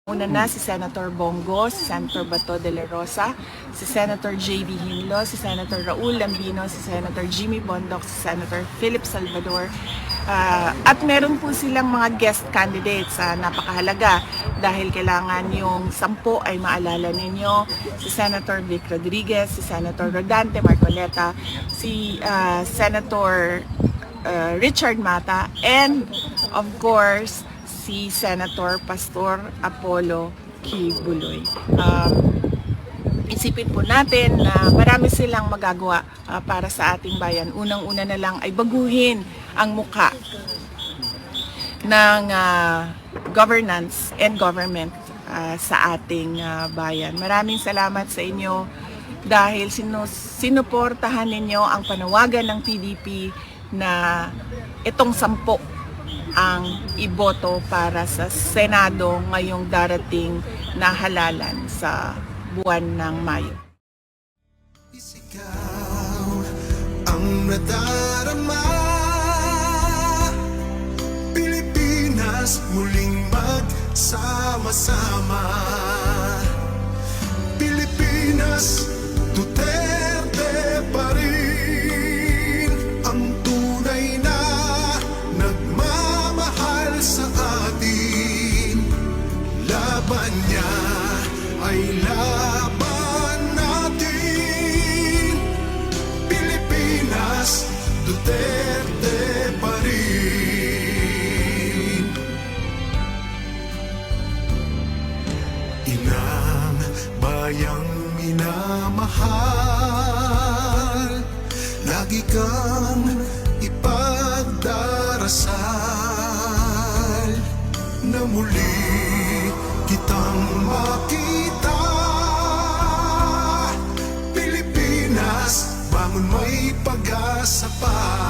Una na si Senator Bongo, si Senator Bato de la Rosa, si Senator J.B. Hinlo, si Senator Raul Lambino, si Senator Jimmy Bondoc, si Senator Philip Salvador. At meron po silang mga guest candidates napakahalaga dahil kailangan yung 10 ay maalala ninyo. Si Senator Vic Rodriguez, si Senator Rodante Marcoleta, si Senator Richard Mata, and of course, si Senator Pastor Apollo Kibuloy. Isipin po natin na marami silang magagawa para sa ating bayan. Unang-una na lang ay baguhin ang muka ng governance and government sa ating bayan. Maraming salamat sa inyo dahil sinuportahan ninyo ang panawagan ng PDP na itong 10 ang iboto para sa Senado ngayong darating na halalan sa buwan ng Mayo. Ikaw ang nadarama, Pilipinas muling magsama-sama. Pilipinas, Duterte pa rin ang tunay na nagmamahal sa atin. Laban niya ay laban natin. Pilipinas, Duterte pa rin. Inang bayang minamahal, lagi kang ipagdarasal na muli kitang makita. Pilipinas, bangon, may pag-asa pa.